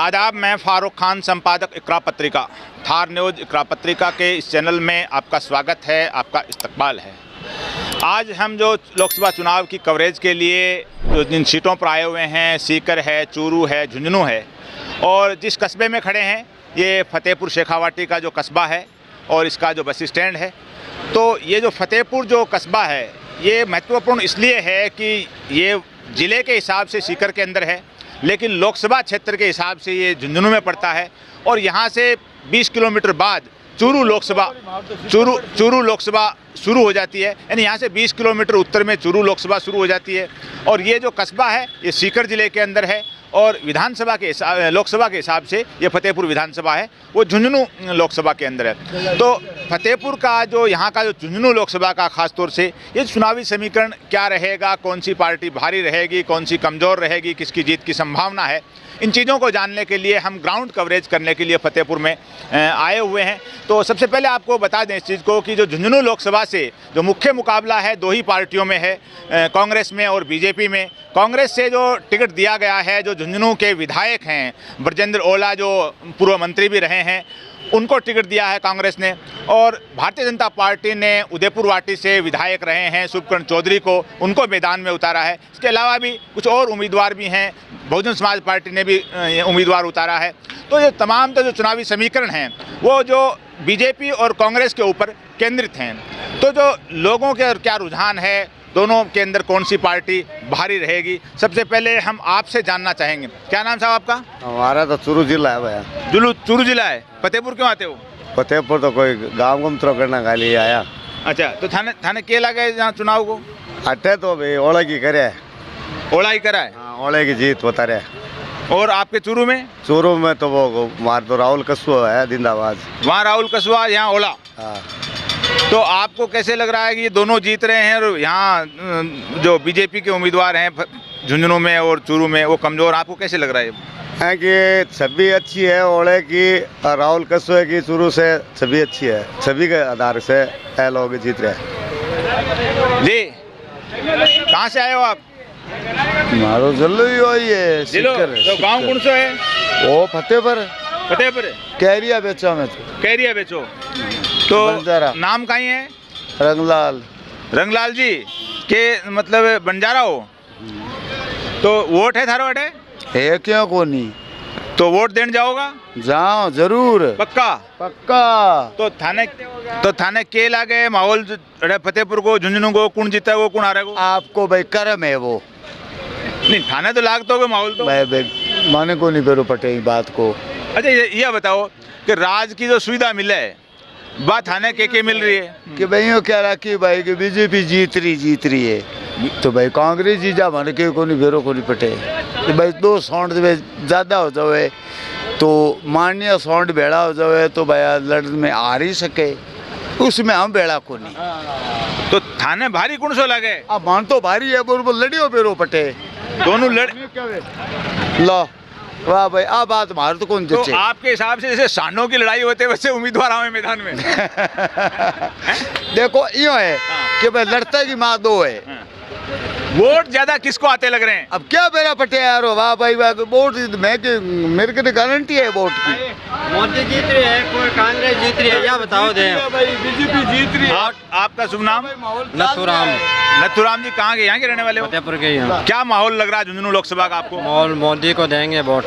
आदाब, मैं फारूक खान, संपादक इकरा पत्रिका, थार न्यूज़ इकरा पत्रिका के इस चैनल में आपका स्वागत है, आपका इस्तकबाल है। आज हम जो लोकसभा चुनाव की कवरेज के लिए जो जिन सीटों पर आए हुए हैं, सीकर है, चूरू है, झुंझुनू है, और जिस कस्बे में खड़े हैं ये फतेहपुर शेखावाटी का जो कस्बा है और इसका जो बस स्टैंड है। तो ये जो फतेहपुर जो कस्बा है ये महत्वपूर्ण इसलिए है कि ये ज़िले के हिसाब से सीकर के अंदर है, लेकिन लोकसभा क्षेत्र के हिसाब से ये झुंझुनू में पड़ता है। और यहाँ से 20 किलोमीटर बाद चूरू लोकसभा शुरू हो जाती है, यानी यहाँ से 20 किलोमीटर उत्तर में चूरू लोकसभा शुरू हो जाती है। और ये जो कस्बा है ये सीकर ज़िले के अंदर है और विधानसभा के लोकसभा के हिसाब से ये फतेहपुर विधानसभा है, वो झुंझुनू लोकसभा के अंदर है। तो फतेहपुर का जो यहाँ का जो झुंझुनू लोकसभा का ख़ास तौर से ये चुनावी समीकरण क्या रहेगा, कौन सी पार्टी भारी रहेगी, कौन सी कमज़ोर रहेगी, किसकी जीत की संभावना है, इन चीज़ों को जानने के लिए हम ग्राउंड कवरेज करने के लिए फतेहपुर में आए हुए हैं। तो सबसे पहले आपको बता दें इस चीज़ को कि जो झुंझुनू लोकसभा से जो मुख्य मुकाबला है दो ही पार्टियों में है, कांग्रेस में और बीजेपी में। कांग्रेस से जो टिकट दिया गया है, जो झुंझुनू के विधायक हैं ब्रजेंद्र ओला, जो पूर्व मंत्री भी रहे हैं, उनको टिकट दिया है कांग्रेस ने। और भारतीय जनता पार्टी ने उदयपुर वाटी से विधायक रहे हैं शुभकर्ण चौधरी को, उनको मैदान में उतारा है। इसके अलावा भी कुछ और उम्मीदवार भी हैं, बहुजन समाज पार्टी ने भी उम्मीदवार उतारा है। तो ये तमाम जो चुनावी समीकरण हैं वो जो बीजेपी और कांग्रेस के ऊपर केंद्रित हैं। तो जो लोगों के क्या रुझान है, दोनों के अंदर कौन सी पार्टी भारी रहेगी, सबसे पहले हम आपसे जानना चाहेंगे। क्या नाम साहब आपका? हमारा तो चूरू जिला है भैया। चूरू जिला है। फतेहपुर क्यों आते हो? फतेहपुर तो कोई गाँव गमत्रो करना का लिए आया। अच्छा, तो थाने के लगे यहाँ चुनाव को? अट्ठे तो भाई ओला की करे, ओला ही करा है। हाँ, ओले की जीत होता रहे। और आपके चूरू में? चूरू में तो वो मार तो राहुल कस्बा है, जिंदाबाद। वहाँ राहुल कस्बा, यहाँ ओला। हाँ। तो आपको कैसे लग रहा है कि ये दोनों जीत रहे हैं और यहाँ जो बीजेपी के उम्मीदवार हैं झुंझुनू में और चूरू में वो कमज़ोर, आपको कैसे लग रहा है? कि छवि अच्छी है ओले की और राहुल कस्बे की, चूरू से छवि अच्छी है, छवि के आधार से लोग जीत रहे हैं। जी, कहाँ से आए हो आप? मारो जल्लू ही है तो गाँव कौन सा है? वो फतेहपुर कैरिया बेचो में। कैरिया बेचो तो नाम कहीं है? रंगलाल जी के मतलब बंजारा हो। तो वोट है थारो अटे? है क्यों को नहीं? तो वोट देने जाओगा? जाओ जरूर, पक्का। तो थाने के लागे माहौल फतेहपुर को, झुंझुनू को, कौन जीता है वो, कौन हारेगा? आपको भाई कर्म है वो। नहीं, थाने तो लागतो होगा माहौल तो। भाई माने को नहीं बेरो पटे बात को। अच्छा, ये बताओ कि राज की जो सुविधा मिले है बात थाने के मिल रही है कि भाई यो कह रहा कि भाई कि बीजेपी जीत रही है, तो भाई कांग्रेस जीजा मन के को नहीं बेरो को नहीं पटे। तो भाई दो साउंड ज़्यादा हो जाए तो माननीय साउंड बेड़ा हो जाए तो भाई लड़ में आ ही सके, उसमें हम बेड़ा को नहीं। तो थाने भारी कौन सो लगे? अब मान तो भारी है, बोल लड़ियो बेरो पटे दोनों लड़ लो। वाह भाई, अब बात मार तो कौन तो आपके हिसाब से जैसे सांडों की लड़ाई होते वैसे उम्मीदवार आवे मैदान में? देखो यो है कि भाई लड़ते की माँ दो है। वोट ज्यादा किसको आते लग रहे हैं? अब क्या बेरा पटे यार, वाह भाई वाह, वोट मेरे को गारंटी है वोट की। मोदी जीत रही है, कोई कांग्रेस जीत रही है, या बताओ दे भाई बीजेपी जीत रही है। आपका शुभ नाम? नथुराम जी, कहाँ के? यहाँ के रहने वाले हो? फतेहपुर के। यहाँ क्या माहौल लग रहा है झुंझुनू लोकसभा का आपको? माहौल मोदी को देंगे वोट।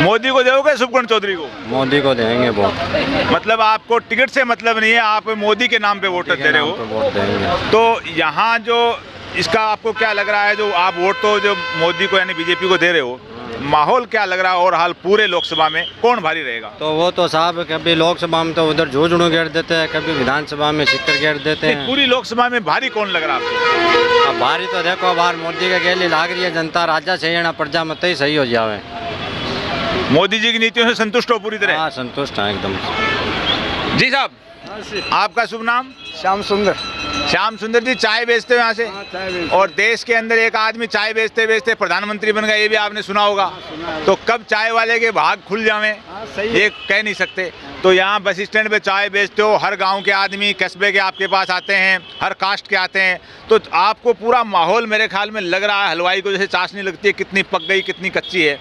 मोदी को दोगे शुभकर्ण चौधरी को? मोदी को देंगे वोट। मतलब आपको टिकट से मतलब नहीं है, आप मोदी के नाम पे वोट दे रहे हो? वोट देंगे। तो यहाँ जो इसका आपको क्या लग रहा है, जो आप वोट तो जो मोदी को यानी बीजेपी को दे रहे हो, माहौल क्या लग रहा है और हाल पूरे लोकसभा में कौन भारी रहेगा? तो वो तो साहब कभी लोकसभा में तो उधर झुंझुनू घेर देते हैं, कभी विधानसभा में सीकर घेर देते हैं। पूरी लोकसभा में भारी कौन लग रहा है आपको? अब भारी तो देखो बाहर मोदी के गेली लाग रही है जनता, राजा सही है ना प्रजा मत ही सही हो जावे। मोदी जी की नीतियों से संतुष्ट हो पूरी तरह? हाँ, संतुष्ट है एकदम। जी साहब, आपका शुभ नाम? श्याम सुंदर। श्याम सुंदर जी चाय बेचते हो यहाँ से, और देश के अंदर एक आदमी चाय बेचते बेचते प्रधानमंत्री बन गया, ये भी आपने सुना होगा। तो कब चाय वाले के भाग खुल जावे ये कह नहीं सकते। तो यहाँ बस स्टैंड पे चाय बेचते हो, हर गांव के आदमी कस्बे के आपके पास आते हैं, हर कास्ट के आते हैं, तो आपको पूरा माहौल मेरे ख्याल में लग रहा है हलवाई को जैसे चाशनी लगती है, कितनी पक गई कितनी कच्ची है।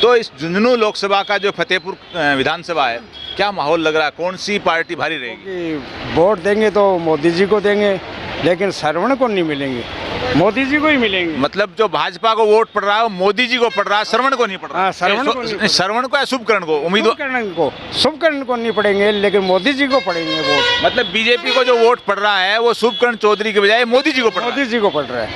तो इस झुंझुनू लोकसभा का जो फतेहपुर विधानसभा है, क्या माहौल लग रहा है, कौन सी पार्टी भारी रहेगी? वोट देंगे तो मोदी जी को देंगे, लेकिन श्रवण को नहीं मिलेंगे, मोदी जी को ही मिलेंगे। मतलब जो भाजपा को वोट पड़ रहा है वो मोदी जी को पड़ रहा है, श्रवण को नहीं पड़ रहा। श्रवण को या शुभकरण को? शुभकरण को नहीं पड़ेंगे, लेकिन मोदी जी को पड़ेंगे वोट। मतलब बीजेपी को जो वोट पड़ रहा है वो शुभकरण चौधरी के बजाय मोदी जी को पड़ रहा है। मोदी जी को पड़ रहा है।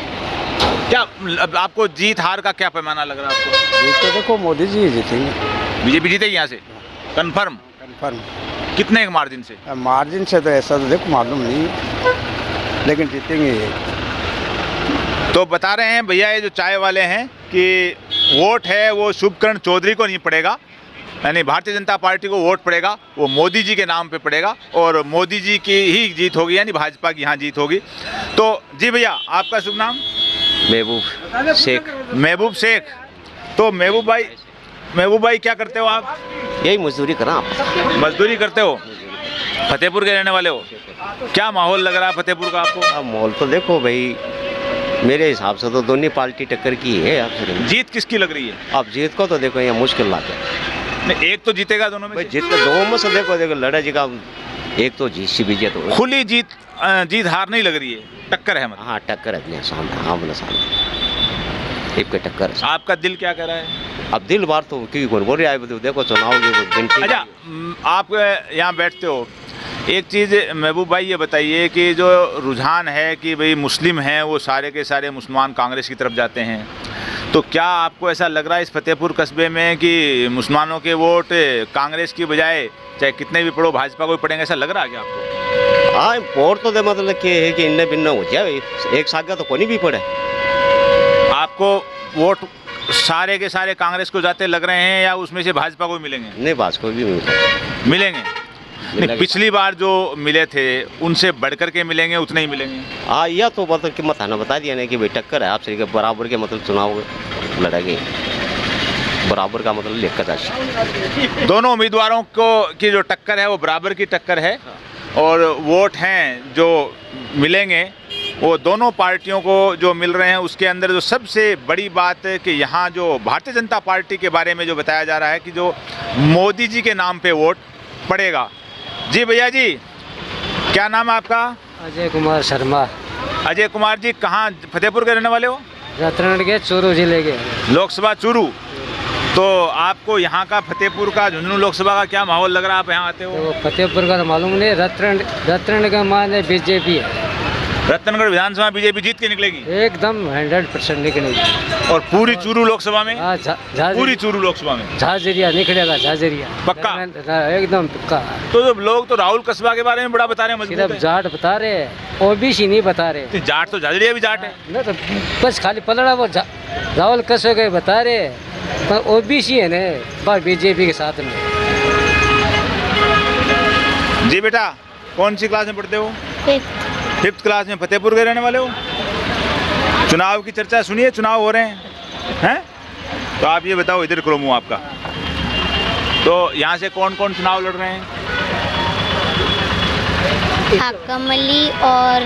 क्या अब आपको जीत हार का क्या पैमाना लग रहा है आपको? जीत तो देखो मोदी जी ही जीतेंगे, बीजेपी जीतेगी यहाँ से कंफर्म? कितने के मार्जिन से? मार्जिन से तो ऐसा तो देखो मालूम नहीं, लेकिन जीतेंगे ये। तो बता रहे हैं भैया ये जो चाय वाले हैं कि वोट है वो शुभकरण चौधरी को नहीं पड़ेगा, यानी भारतीय जनता पार्टी को वोट पड़ेगा वो मोदी जी के नाम पे पड़ेगा, और मोदी जी की ही जीत होगी, यानी भाजपा की यहाँ जीत होगी। तो जी भैया आपका शुभ नाम? महबूब शेख। महबूब शेख। तो महबूब भाई क्या करते हो आप? यही मजदूरी करा। मजदूरी करते हो, फतेहपुर के रहने वाले हो। क्या माहौल लग रहा है फतेहपुर का आपको? माहौल तो देखो भाई, मेरे हिसाब से तो दोनों पार्टी टक्कर की है। आप जीत किसकी लग रही है? अब जीत को तो देखो यहाँ मुश्किल लाते नहीं, एक तो जीतेगा दोनों में? जीत तो दोनों में से देखो लड़ा जी का एक तो जीत सी बीजे तो खुली जीत हार नहीं लग रही है, टक्कर है मतलब। हाँ टक्कर है सामने, आमने सामने एक टक्कर है। आपका दिल क्या कह रहा है? अब दिल बार तो क्योंकि कौन बोल रहा है, देखो चुनाव की। अच्छा आप यहाँ बैठते हो, एक चीज़ महबूब भाई ये बताइए कि जो रुझान है कि भाई मुस्लिम हैं वो सारे के सारे मुसलमान कांग्रेस की तरफ जाते हैं, तो क्या आपको ऐसा लग रहा है इस फतेहपुर कस्बे में कि मुसलमानों के वोट कांग्रेस की बजाय चाहे कितने भी पड़ो भाजपा को भी पड़ेंगे, ऐसा लग रहा है क्या आपको? हाँ वोट तो दे मतलब क्या है कि इन्ने भिन्न हो जाए, एक साथ का तो कोई भी पड़े। आपको वोट सारे के सारे कांग्रेस को जाते लग रहे हैं या उसमें से भाजपा को मिलेंगे? नहीं भाजपा को भी मिलेंगे। नहीं, पिछली बार जो मिले थे उनसे बढ़कर के मिलेंगे, उतने ही मिलेंगे। हाँ यह तो मतलब कि मत आना बता दिया नहीं कि भाई टक्कर है आपसे बराबर के, मतलब चुनाव लड़ेंगे बराबर का, मतलब लेकर दोनों उम्मीदवारों को की जो टक्कर है वो बराबर की टक्कर है, और वोट हैं जो मिलेंगे वो दोनों पार्टियों को जो मिल रहे हैं। उसके अंदर जो सबसे बड़ी बात है कि यहाँ जो भारतीय जनता पार्टी के बारे में जो बताया जा रहा है कि जो मोदी जी के नाम पे वोट पड़ेगा। जी भैया जी, क्या नाम है आपका? अजय कुमार शर्मा। अजय कुमार जी, कहाँ फतेहपुर के रहने वाले हो? रतनगढ़ के चूरू जिले के। लोकसभा चूरू। तो आपको यहाँ का फतेहपुर का झुंझुनू लोकसभा का क्या माहौल लग रहा है, आप यहाँ आते हो? तो फतेहपुर का तो मालूम नहीं, रतनगढ़ का माने बीजेपी है। रतनगढ़ विधानसभा बीजेपी जीत के निकलेगी? एकदम 100% निकलेगी। और पूरी चूरू लोकसभा में? पूरी चूरू लोकसभा में झाझरिया निकलेगा, झाझरिया पक्का, एकदम पक्का। तो जब लोग तो राहुल कस्बा के बारे में बड़ा बता रहे हैं, सिर्फ जाट बता रहे हैं, ओबीसी नहीं बता रहे। जाट तो झाझरिया भी जाट है ना, तो बस खाली पलड़ा वो राहुल कस्बे के बता रहे, पर ओबीसी है ना बीजेपी के साथ में। जी बेटा, कौन सी क्लास में पढ़ते हो? 5th क्लास में। फतेहपुर के रहने वाले हो? चुनाव की चर्चा सुनिए, चुनाव हो रहे हैं? तो आप ये बताओ, इधर करो मुँह आपका, तो यहाँ से कौन कौन चुनाव लड़ रहे हैं? आकमली और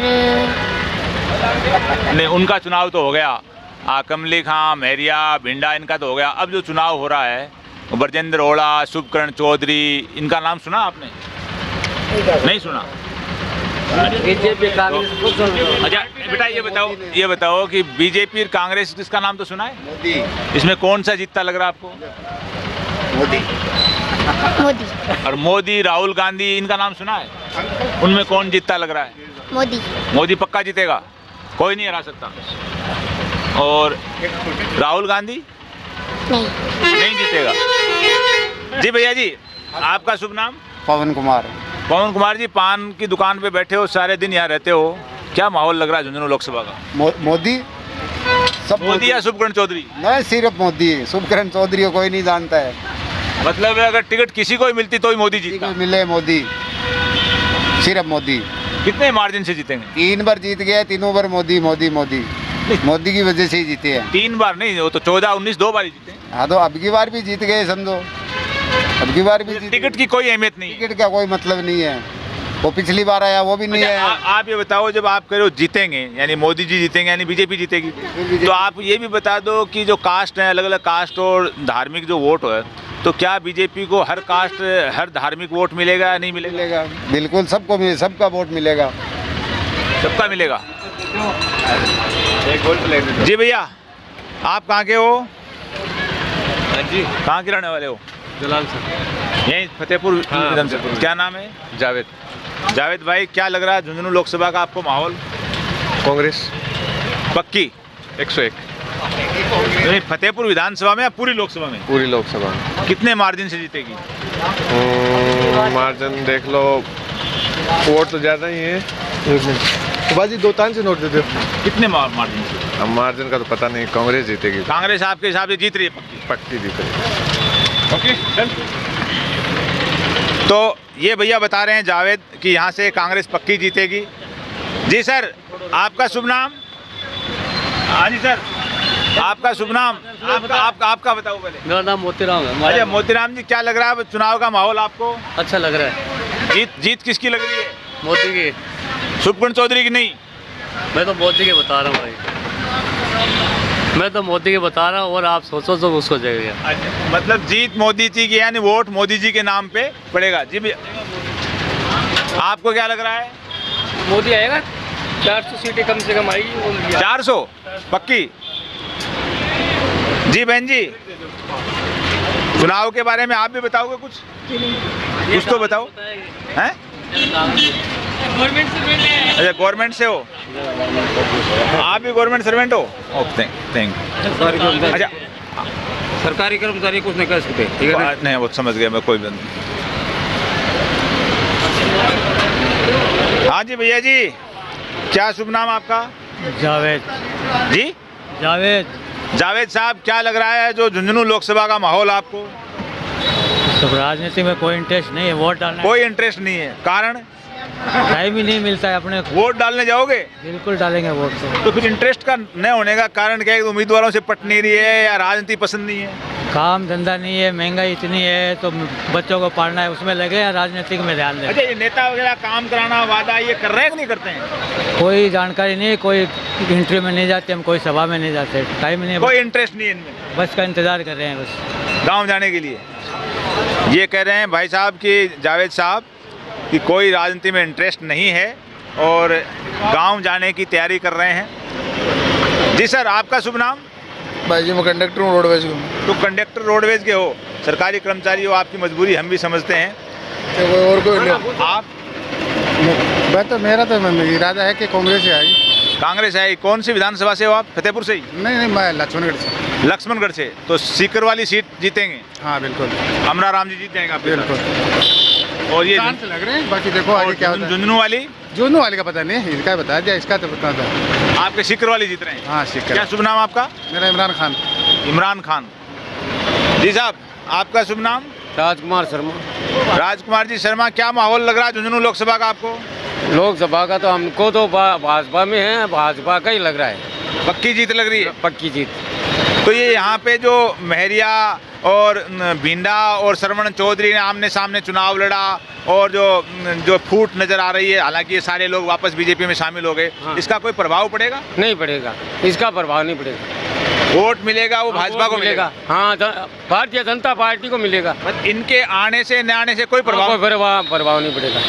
नहीं, उनका चुनाव तो हो गया, आकमली खां, मेहरिया, भिंडा, इनका तो हो गया। अब जो चुनाव हो रहा है ब्रजेंद्र ओड़ा, शुभकरण चौधरी, इनका नाम सुना आपने? नहीं सुना? बीजेपी कांग्रेस। अच्छा बेटा ये बताओ कि बीजेपी कांग्रेस किसका नाम तो सुना है? मोदी। इसमें कौन सा जीतता लग रहा है आपको? मोदी। और मोदी, राहुल गांधी, इनका नाम सुना है? उनमें कौन जीतता लग रहा है? मोदी। मोदी पक्का जीतेगा, कोई नहीं हरा सकता। और राहुल गांधी नहीं जीतेगा। जी भैया जी, आपका शुभ नाम? पवन कुमार। पवन कुमार जी, पान की दुकान पे बैठे हो, सारे दिन यहाँ रहते हो, क्या माहौल लग रहा है झुंझुनू लोकसभा का? मोदी। सब मोदी या शुभकरण चौधरी? नहीं, सिर्फ मोदी है, शुभकरण चौधरी को कोई नहीं जानता है। मतलब अगर टिकट किसी को भी मिलती तो ही मोदी जीतता? मिले मोदी, सिर्फ मोदी। कितने मार्जिन से जीतेंगे? 3 बार जीत गया, तीनों बार मोदी मोदी मोदी मोदी की वजह से ही जीते हैं। 3 बार नहीं, वो तो 14, 19 2 बार ही जीते हैं। हाँ, तो अब की बार भी जीत गए समझो, अब की बार भी जीत टिकट की कोई अहमियत नहीं है। टिकट का कोई मतलब नहीं है, वो पिछली बार आया वो भी नहीं अच्छा, आया। आप ये बताओ, जब आप कह रहे हो जीतेंगे यानी मोदी जी जीतेंगे यानी बीजेपी जीतेगी, तो आप ये भी बता दो कि जो कास्ट है, अलग अलग कास्ट और धार्मिक जो वोट है, तो क्या बीजेपी को हर कास्ट हर धार्मिक वोट मिलेगा या नहीं मिलेगा? मिलेगा, बिल्कुल सबको सबका वोट मिलेगा, सबका मिलेगा। जी भैया, आप कहाँ के हो? जी, कहाँ के रहने वाले हो? जलाल सर। यहीं फतेहपुर। हाँ, क्या नाम है? जावेद। जावेद भाई, क्या लग रहा है झुंझुनू लोकसभा का आपको माहौल? कांग्रेस पक्की 101। नहीं, फतेहपुर विधानसभा में या पूरी लोकसभा में? पूरी लोकसभा में। कितने मार्जिन से जीतेगी? मार्जिन देख लो, वोट तो ज़्यादा ही है। तो बाजी 2 तान से नोट दे दो। कितने मार्जिन से? अब मार्जिन का तो पता नहीं, कांग्रेस जीतेगी। कांग्रेस आपके हिसाब से जीत रही है? पक्की पक्की जीत रही। ओके, चल। तो ये भैया बता रहे हैं जावेद कि यहाँ से कांग्रेस पक्की जीतेगी। जी सर, आपका शुभ नाम? हाँ जी सर, आपका शुभ नाम? आपका बताओ पहले। मेरा नाम मोतीराम है। अच्छा मोतीराम जी, क्या लग रहा है चुनाव का माहौल आपको? अच्छा लग रहा है। जीत किसकी लग रही है? मोदी की। सुप्रीम चौधरी की नहीं? मैं तो मोदी के बता रहा हूँ भाई, मैं तो मोदी के बता रहा हूँ, और आप सोचो तो उसको जाएगा। अच्छा, मतलब जीत मोदी जी की, यानी वोट मोदी जी के नाम पे पड़ेगा। जी भैया, आपको क्या लग रहा है? मोदी आएगा, 400 सीटें कम से कम आएगी। 400 पक्की? जी बहन जी, चुनाव के बारे में आप भी बताओगे कुछ तो बताओ। हैं? अच्छा, गवर्नमेंट से हो आप? भी गवर्नमेंट सर्वेंट हो? Okay, thank. अच्छा, सरकारी कर्मचारी कुछ नहीं कर सकते, ठीक है? नहीं, वो समझ गया मैं, कोई बात नहीं। हाँ जी भैया जी, क्या शुभ नाम आपका? जावेद। जी जावेद। जावेद साहब, क्या लग रहा है जो झुंझुनू लोकसभा का माहौल आपको? सब राजनीति में कोई इंटरेस्ट नहीं है, वोट डालने कोई इंटरेस्ट नहीं है, कारण? टाइम ही नहीं मिलता है अपने को। वोट डालने जाओगे? बिल्कुल डालेंगे वोट तो फिर इंटरेस्ट का न होने का कारण क्या है? उम्मीदवारों से पट नहीं रही है या राजनीति पसंद नहीं है? काम धंधा नहीं है, महंगाई इतनी है, तो बच्चों को पढ़ना है, उसमें लगे या राजनीतिक में ध्यान दें। अच्छा, ये नेता वगैरह काम कराना, वादा ये कर रहे हैं कि नहीं करते हैं? कोई जानकारी नहीं, कोई इंटरव्यू में नहीं जाते हम, कोई सभा में नहीं जाते, टाइम नहीं है, कोई इंटरेस्ट नहीं है इनमें, बस का इंतजार कर रहे हैं बस गाँव जाने के लिए। ये कह रहे हैं भाई साहब कि जावेद साहब कि कोई राजनीति में इंटरेस्ट नहीं है और गांव जाने की तैयारी कर रहे हैं। जी सर, आपका शुभ नाम? भाई जी, मैं कंडक्टर हूँ रोडवेज का। तो कंडक्टर रोडवेज के हो, सरकारी कर्मचारी हो, आपकी मजबूरी हम भी समझते हैं। और कोई नहीं। आप? मेरा तो इरादा है कि कांग्रेस ही आएगी। कांग्रेस है? कौन सी विधानसभा से हो आप? फतेहपुर से ही? नहीं, मैं लक्ष्मणगढ़ से। लक्ष्मणगढ़ से? तो सीकर वाली सीट जीतेंगे? हाँ बिल्कुल, अमरा राम जी जीत जाएंगे आपके? बिल्कुल। और ये चांस लग रहे हैं, बाकी देखो आगे क्या होता है। झुंझुनू वाली? झुंझुनू वाली का पता नहीं, इसका बता दिया, इसका तो पता था। आपके सीकर वाली जीत रहे हैं? हाँ सीकर। क्या शुभ नाम आपका? मेरा इमरान खान। इमरान खान जी साहब, आपका शुभ नाम? राजकुमार शर्मा। राजकुमार जी शर्मा, क्या माहौल लग रहा है झुंझुनू लोकसभा का आपको? लोकसभा का तो हमको तो भाजपा में है, भाजपा का ही लग रहा है। पक्की जीत लग रही है? पक्की जीत। तो ये यहाँ पे जो महरिया और भिंडा और श्रवण चौधरी ने आमने सामने चुनाव लड़ा और जो फूट नजर आ रही है, हालांकि ये सारे लोग वापस बीजेपी में शामिल हो गए, हाँ। इसका कोई प्रभाव पड़ेगा? नहीं पड़ेगा, इसका प्रभाव नहीं पड़ेगा। वोट मिलेगा वो भाजपा को मिलेगा? हाँ, भारतीय जनता पार्टी को मिलेगा। इनके आने से न आने से कोई प्रभाव? प्रभाव नहीं पड़ेगा,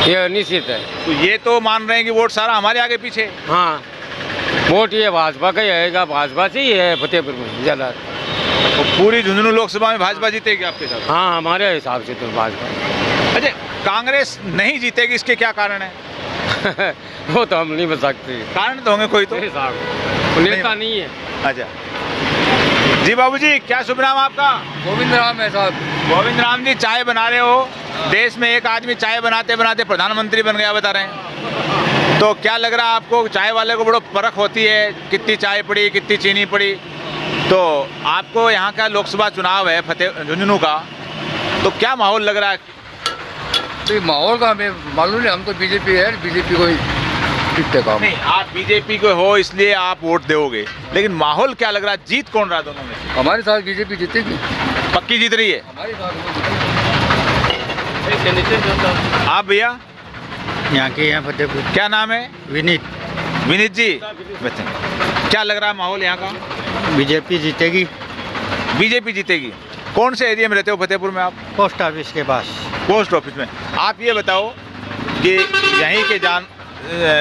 ये निश्चित है। तो ये तो मान रहे हैं कि वोट सारा हमारे आगे पीछे? हाँ, वोट ये भाजपा का ही आएगा, भाजपा से ही है फतेहपुर में ज़्यादा। तो पूरी झुंझुनू लोकसभा में भाजपा जीतेगी आपके साथ? हाँ, हमारे हिसाब से तो भाजपा। अच्छा, कांग्रेस नहीं जीतेगी, इसके क्या कारण है? वो तो हम नहीं बता सकते, कारण तो होंगे कोई तो। नेता नहीं है। अच्छा जी, बाबूजी क्या शुभ नाम आपका? गोविंद राम है साहब। गोविंद राम जी, चाय बना रहे हो, देश में एक आदमी चाय बनाते बनाते प्रधानमंत्री बन गया बता रहे हैं, तो क्या लग रहा है आपको? चाय वाले को बड़ो परख होती है, कितनी चाय पड़ी, कितनी चीनी पड़ी, तो आपको यहाँ का लोकसभा चुनाव है झुंझुनू का, तो क्या माहौल लग रहा है? तो माहौल का हमें मालूम नहीं, हम तो बीजेपी है, बीजेपी को ही टिकते काम। नहीं, आप बीजेपी को हो इसलिए आप वोट दोगे, लेकिन माहौल क्या लग रहा है, जीत कौन रहा दोनों में? हमारे साथ बीजेपी जीतेगी, पक्की जीत रही है। हमारे साथ। आप भैया यहाँ के हैं फतेहपुर। क्या नाम है? विनीत। विनीत जी, बताएं क्या लग रहा है माहौल यहाँ का? बीजेपी जीतेगी। बीजेपी जीतेगी। कौन से एरिया में रहते हो फतेहपुर में आप? पोस्ट ऑफिस के पास। पोस्ट ऑफिस में। आप ये बताओ कि यहीं के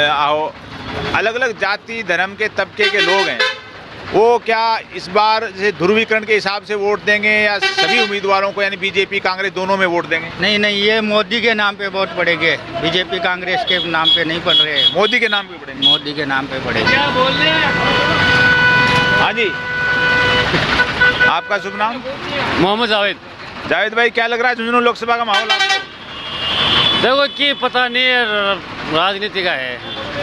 आओ अलग अलग जाति धर्म के तबके के लोग हैं, वो क्या इस बार जैसे ध्रुवीकरण के हिसाब से वोट देंगे या सभी उम्मीदवारों को यानी बीजेपी कांग्रेस दोनों में वोट देंगे? नहीं, ये मोदी के नाम पे वोट पड़ेंगे, बीजेपी कांग्रेस के नाम पे नहीं पड़ रहे। मोदी के नाम पे पड़ेंगे। मोदी के नाम पे पड़ेंगे। हाँ जी, आपका शुभ नाम? मोहम्मद जावेद। जावेद भाई, क्या लग रहा है झुंझुनू लोकसभा का माहौल आपको? देखो कि पता नहीं राजनीति का है,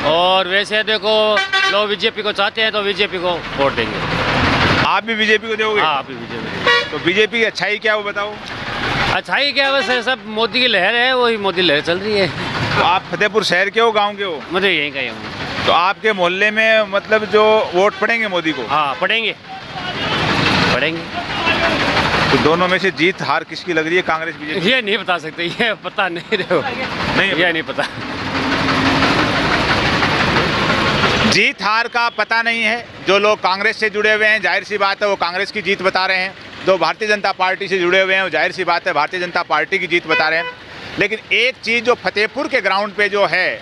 और वैसे देखो लोग बीजेपी को चाहते हैं तो बीजेपी को वोट देंगे। आप भी बीजेपी को दोगे? हाँ, आप भी बीजेपी। तो बीजेपी की अच्छाई क्या है वो बताओ। अच्छाई क्या, बस है सब मोदी की लहर है, वही मोदी लहर चल रही है। तो आप फतेहपुर शहर के हो, गांव के हो? मुझे यहीं का ही हूँ। तो आपके मोहल्ले में मतलब जो वोट पड़ेंगे मोदी को? हाँ, पढ़ेंगे। तो दोनों में से जीत हार किसकी लग रही है, कांग्रेस बीजेपी? ये नहीं बता सकते, ये पता नहीं रहे। नहीं, ये नहीं पता। जीत हार का पता नहीं है। जो लोग कांग्रेस से जुड़े हुए हैं जाहिर सी बात है वो कांग्रेस की जीत बता रहे हैं, जो भारतीय जनता पार्टी से जुड़े हुए हैं वो जाहिर सी बात है भारतीय जनता पार्टी की जीत बता रहे हैं। लेकिन एक चीज़ जो फतेहपुर के ग्राउंड पे जो है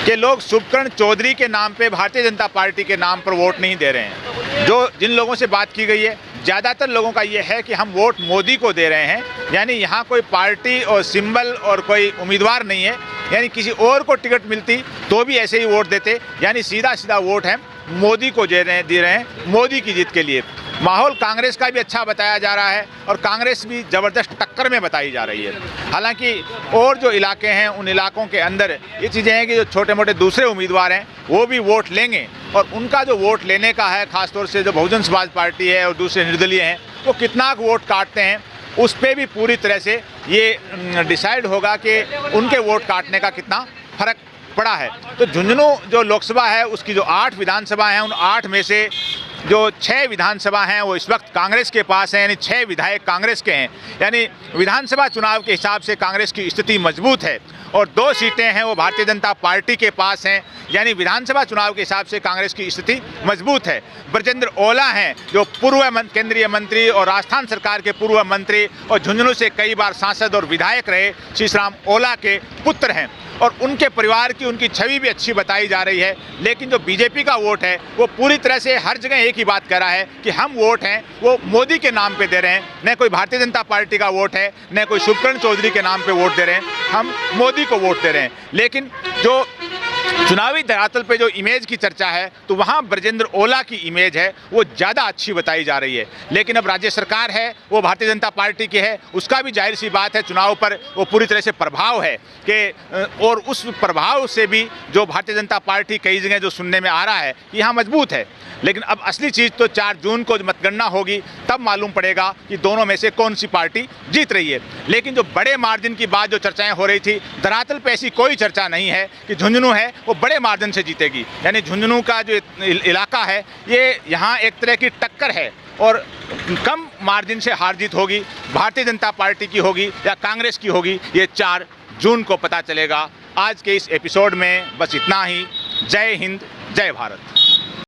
कि लोग शुभकर्ण चौधरी के नाम पे भारतीय जनता पार्टी के नाम पर वोट नहीं दे रहे हैं। जो जिन लोगों से बात की गई है ज़्यादातर लोगों का ये है कि हम वोट मोदी को दे रहे हैं, यानी यहाँ कोई पार्टी और सिंबल और कोई उम्मीदवार नहीं है, यानी किसी और को टिकट मिलती तो भी ऐसे ही वोट देते, यानी सीधा सीधा वोट है मोदी को दे रहे हैं मोदी की जीत के लिए। माहौल कांग्रेस का भी अच्छा बताया जा रहा है और कांग्रेस भी ज़बरदस्त टक्कर में बताई जा रही है। हालांकि और जो इलाके हैं उन इलाकों के अंदर ये चीज़ें हैं कि जो छोटे मोटे दूसरे उम्मीदवार हैं वो भी वोट लेंगे, और उनका जो वोट लेने का है ख़ासतौर से जो बहुजन समाज पार्टी है और दूसरे निर्दलीय हैं वो कितना वोट काटते हैं उस पर भी पूरी तरह से ये डिसाइड होगा कि उनके वोट काटने का कितना फ़र्क पड़ा है। तो झुंझुनू जो लोकसभा है उसकी जो 8 विधानसभा हैं उन 8 में से जो 6 विधानसभा हैं वो इस वक्त कांग्रेस के पास हैं, यानी 6 विधायक कांग्रेस के हैं, यानी विधानसभा चुनाव के हिसाब से कांग्रेस की स्थिति मजबूत है, और 2 सीटें हैं वो भारतीय जनता पार्टी के पास हैं, यानी विधानसभा चुनाव के हिसाब से कांग्रेस की स्थिति मजबूत है। ब्रजेंद्र ओला हैं जो पूर्व केंद्रीय मंत्री और राजस्थान सरकार के पूर्व मंत्री और झुंझुनू से कई बार सांसद और विधायक रहे शीशराम ओला के पुत्र हैं, और उनके परिवार की उनकी छवि भी अच्छी बताई जा रही है। लेकिन जो बीजेपी का वोट है वो पूरी तरह से हर जगह एक ही बात कह रहा है कि हम वोट हैं वो मोदी के नाम पे दे रहे हैं, न कोई भारतीय जनता पार्टी का वोट है न कोई शुभकर्ण चौधरी के नाम पे वोट दे रहे हैं, हम मोदी को वोट दे रहे हैं। लेकिन जो चुनावी धरातल पे जो इमेज की चर्चा है तो वहाँ ब्रजेंद्र ओला की इमेज है वो ज़्यादा अच्छी बताई जा रही है। लेकिन अब राज्य सरकार है वो भारतीय जनता पार्टी की है, उसका भी जाहिर सी बात है चुनाव पर वो पूरी तरह से प्रभाव है कि, और उस प्रभाव से भी जो भारतीय जनता पार्टी कई जगह जो सुनने में आ रहा है कि यहाँ मजबूत है। लेकिन अब असली चीज़ तो 4 जून को मतगणना होगी तब मालूम पड़ेगा कि दोनों में से कौन सी पार्टी जीत रही है। लेकिन जो बड़े मार्जिन की बात जो चर्चाएं हो रही थी, धरातल पे ऐसी कोई चर्चा नहीं है कि झुंझुनू है वो बड़े मार्जिन से जीतेगी, यानी झुंझुनू का जो इलाका है ये यहाँ एक तरह की टक्कर है और कम मार्जिन से हार जीत होगी, भारतीय जनता पार्टी की होगी या कांग्रेस की होगी, ये 4 जून को पता चलेगा। आज के इस एपिसोड में बस इतना ही। जय हिंद, जय भारत।